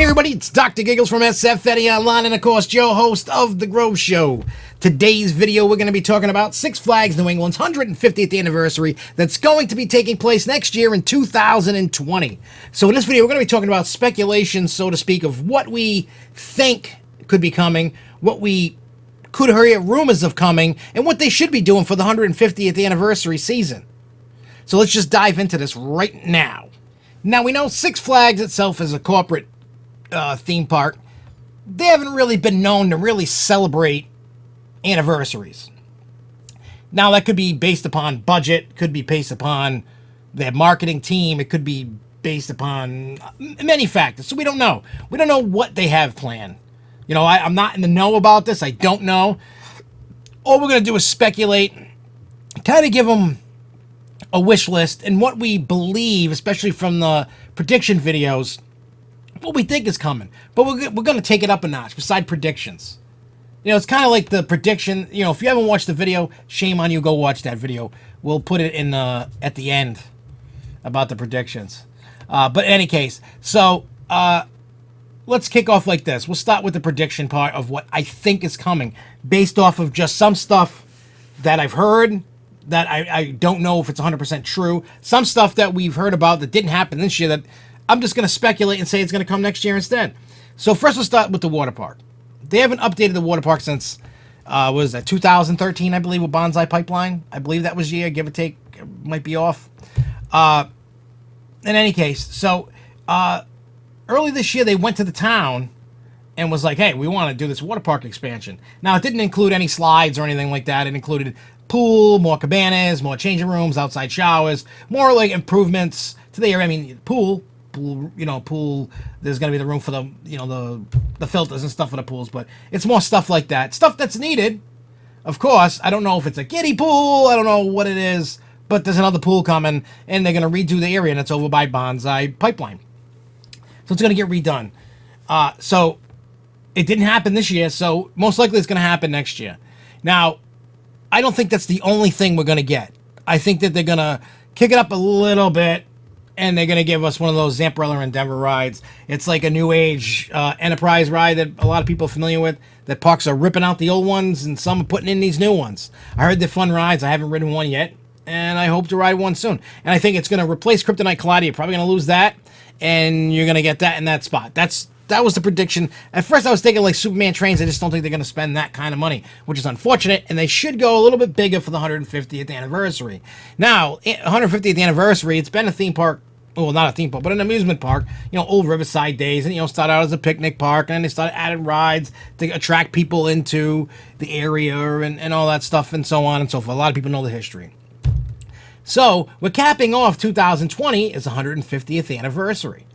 everybody, it's Dr. Giggles from SFNEOnline and of course Joe, host of The Grove Show. Today's video we're going to be talking about Six Flags New England's 150th anniversary that's going to be taking place next year in 2020. So in this video we're going to be talking about speculation, so to speak, of what we think could be coming, what we could hear rumors of coming, and what they should be doing for the 150th anniversary season. So let's just dive into this right now. Now, we know Six Flags itself is a corporate theme park. They haven't really been known to really celebrate anniversaries. Now, that could be based upon budget, could be based upon their marketing team, it could be based upon many factors. So we don't know. We don't know what they have planned. You know, I'm not in the know about this. I don't know. All we're going to do is speculate, kind of give them a wish list and what we believe, especially from the prediction videos, what we think is coming. But we're going to take it up a notch beside predictions. You know, it's kind of like the prediction. You know, if you haven't watched the video, shame on you, go watch that video. We'll put it in at the end about the predictions. But in any case, so let's kick off like this. We'll start with the prediction part of what I think is coming based off of just some stuff that I've heard that I don't know if it's 100% true. Some stuff that we've heard about that didn't happen this year that I'm just going to speculate and say it's going to come next year instead. So first we'll start with the water park. They haven't updated the water park since, was that 2013, I believe, with Bonsai Pipeline. I believe that was year, give or take, might be off. In any case, so early this year they went to the town and was like, hey, we want to do this water park expansion. Now, it didn't include any slides or anything like that. It included pool, more cabanas, more changing rooms, outside showers, more like improvements to the area. I mean, pool, there's going to be the room for the, the filters and stuff for the pools, but it's more stuff like that. Stuff that's needed, of course. I don't know if it's a kiddie pool. I don't know what it is, but there's another pool coming, and they're going to redo the area, and it's over by Bonsai Pipeline. So it's going to get redone. So it didn't happen this year, so most likely it's going to happen next year. Now, I don't think that's the only thing we're going to get. I think that they're going to kick it up a little bit, and they're going to give us one of those Zamperella and Denver rides. It's like a new age Enterprise ride that a lot of people are familiar with, that parks are ripping out the old ones, and some are putting in these new ones. I heard they're fun rides. I haven't ridden one yet, and I hope to ride one soon. And I think it's going to replace Kryptonite Collider. You're probably going to lose that, and you're going to get that in that spot. That was the prediction. At first, I was thinking like Superman trains. I just don't think they're going to spend that kind of money, which is unfortunate. And they should go a little bit bigger for the 150th anniversary. Now, 150th anniversary, it's been a theme park. Well, not a theme park, but an amusement park. Old Riverside days. And, started out as a picnic park. And then they started adding rides to attract people into the area and all that stuff and so on and so forth. A lot of people know the history. So, we're capping off 2020 as 150th anniversary.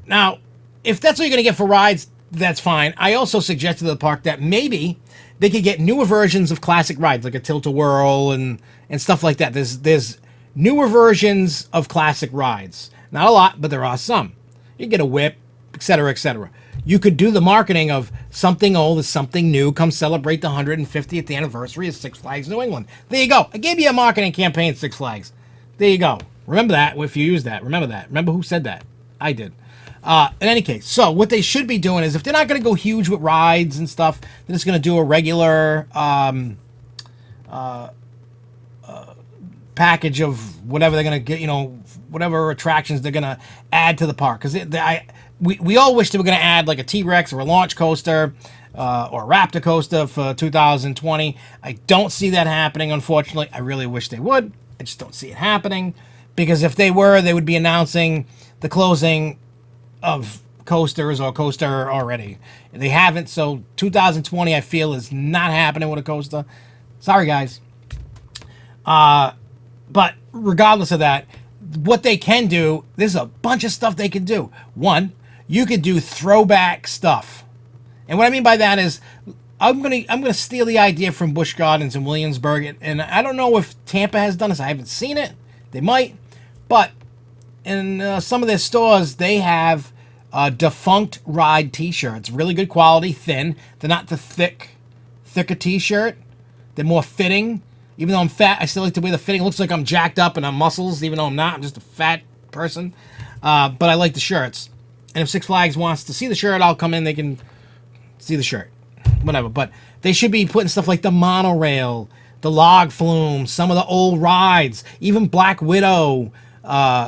Now, if that's what you're going to get for rides, that's fine. I also suggested to the park that maybe they could get newer versions of classic rides, like a Tilt-A-Whirl and stuff like that. There's newer versions of classic rides. Not a lot, but there are some. You get a whip, etc., etc. You could do the marketing of something old is something new. Come celebrate the 150th anniversary of Six Flags New England. There you go. I gave you a marketing campaign, Six Flags. There you go. Remember that if you use that. Remember that. Remember who said that? I did. In any case, so what they should be doing is if they're not going to go huge with rides and stuff, they're just going to do a regular package of whatever they're going to get, whatever attractions they're going to add to the park. Because we all wish they were going to add like a T-Rex or a launch coaster or a Raptor coaster for 2020. I don't see that happening, unfortunately. I really wish they would. I just don't see it happening. Because if they were, they would be announcing the closing of coasters or coaster already. They haven't, so 2020 I feel is not happening with a coaster. Sorry, guys. But regardless of that, what they can do, there's a bunch of stuff they can do. One, you could do throwback stuff. And what I mean by that is I'm gonna steal the idea from Busch Gardens in Williamsburg, and I don't know if Tampa has done this. I haven't seen it. They might, but in some of their stores, they have defunct ride t-shirts. Really good quality, thin. They're not the thicker t-shirt. They're more fitting. Even though I'm fat, I still like the way the fitting looks like I'm jacked up and I'm muscles, even though I'm not. I'm just a fat person. But I like the shirts. And if Six Flags wants to see the shirt, I'll come in. They can see the shirt, whatever. But they should be putting stuff like the monorail, the log flume, some of the old rides, even Black Widow,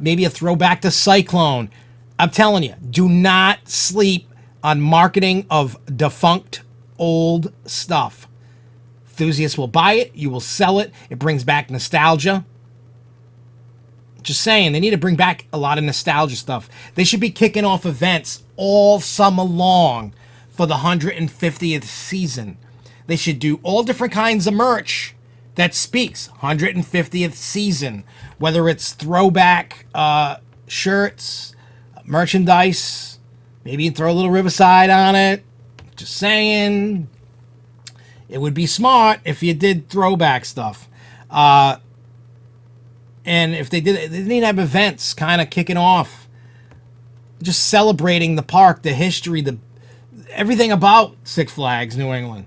maybe a throwback to Cyclone. I'm telling you, do not sleep on marketing of defunct old stuff. Enthusiasts will buy it. You will sell it. It brings back nostalgia. Just saying, they need to bring back a lot of nostalgia stuff. They should be kicking off events all summer long for the 150th season. They should do all different kinds of merch that speaks 150th season, whether it's throwback shirts, merchandise, maybe throw a little Riverside on it. Just saying, it would be smart if you did throwback stuff. And if they did, they need to have events kind of kicking off, just celebrating the park, the history, everything about Six Flags New England,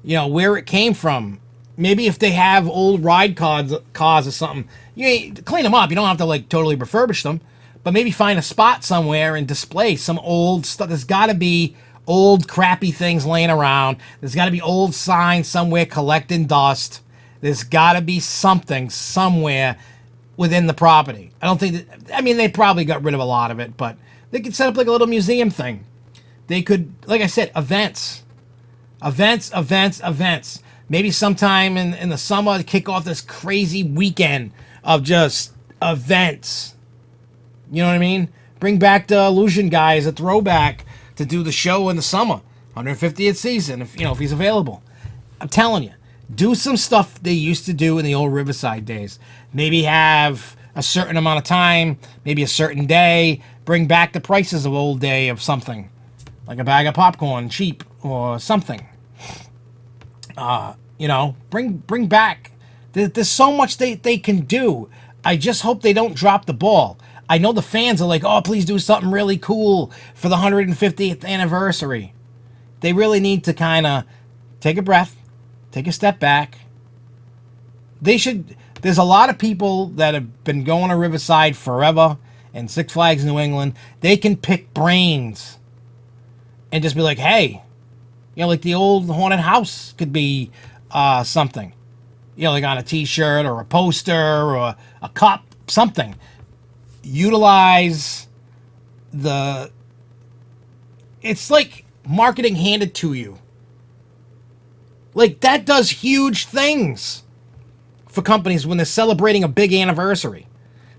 where it came from. Maybe if they have old ride cars or something, you clean them up. You don't have to like totally refurbish them, but maybe find a spot somewhere and display some old stuff. There's got to be old crappy things laying around. There's got to be old signs somewhere collecting dust. There's got to be something somewhere within the property. I don't think that, they probably got rid of a lot of it, but they could set up like a little museum thing. They could, like I said, events. Maybe sometime in the summer, kick off this crazy weekend of just events. You know what I mean? Bring back the Illusion guy as a throwback to do the show in the summer, 150th season, if he's available. I'm telling you, do some stuff they used to do in the old Riverside days. Maybe have a certain amount of time, maybe a certain day. Bring back the prices of old day of something, like a bag of popcorn, cheap or something. Bring back. There's so much they can do. I just hope they don't drop the ball. I know the fans are like, oh, please do something really cool for the 150th anniversary. They really need to kind of take a breath, take a step back. There's a lot of people that have been going to Riverside forever and Six Flags New England. They can pick brains and just be like, hey, like the old haunted house could be something. Like on a t-shirt or a poster or a cup, something. Utilize it's like marketing handed to you. Like that does huge things for companies when they're celebrating a big anniversary.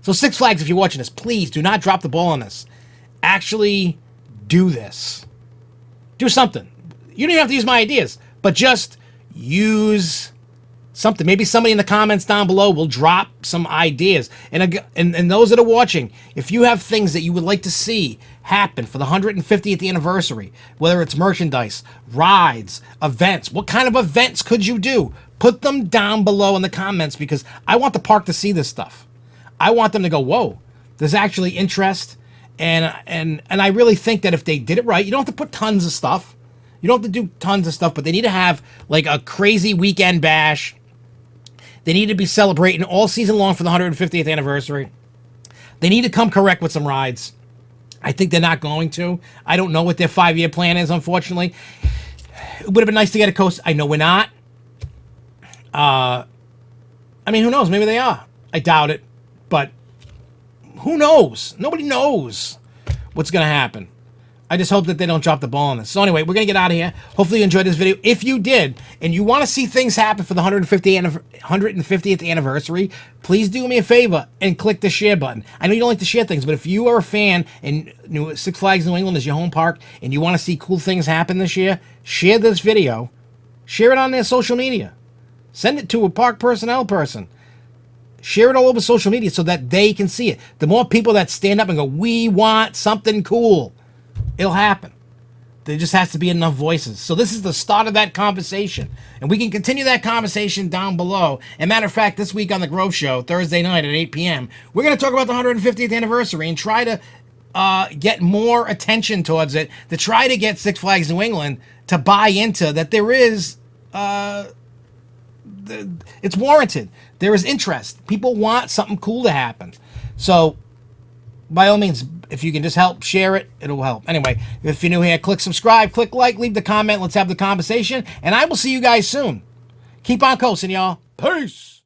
So Six Flags, if you're watching this, please do not drop the ball on this. Actually do this. Do something. You don't even have to use my ideas, but just use something. Maybe somebody in the comments down below will drop some ideas. And those that are watching, if you have things that you would like to see happen for the 150th anniversary, whether it's merchandise, rides, events, what kind of events could you do? Put them down below in the comments because I want the park to see this stuff. I want them to go, whoa, there's actually interest. And I really think that if they did it right, you don't have to put tons of stuff. You don't have to do tons of stuff, but they need to have like a crazy weekend bash. They need to be celebrating all season long for the 150th anniversary. They need to come correct with some rides. I think they're not going to. I don't know what their 5-year plan is, unfortunately. It would have been nice to get a coast. I know we're not. Who knows? Maybe they are. I doubt it. But who knows? Nobody knows what's going to happen. I just hope that they don't drop the ball on this. So anyway, we're going to get out of here. Hopefully you enjoyed this video. If you did, and you want to see things happen for the 150th anniversary, please do me a favor and click the share button. I know you don't like to share things, but if you are a fan and Six Flags New England is your home park and you want to see cool things happen this year, share this video. Share it on their social media. Send it to a park personnel person. Share it all over social media so that they can see it. The more people that stand up and go, we want something cool, it'll happen. There just has to be enough voices. So this is the start of that conversation. And we can continue that conversation down below. And matter of fact, this week on The Grove Show, Thursday night at 8 p.m., we're going to talk about the 150th anniversary and try to get more attention towards it, to try to get Six Flags New England to buy into that there is, it's warranted. There is interest. People want something cool to happen. So by all means, if you can just help share it, it'll help. Anyway, if you're new here, click subscribe, click like, leave the comment. Let's have the conversation. And I will see you guys soon. Keep on coasting, y'all. Peace.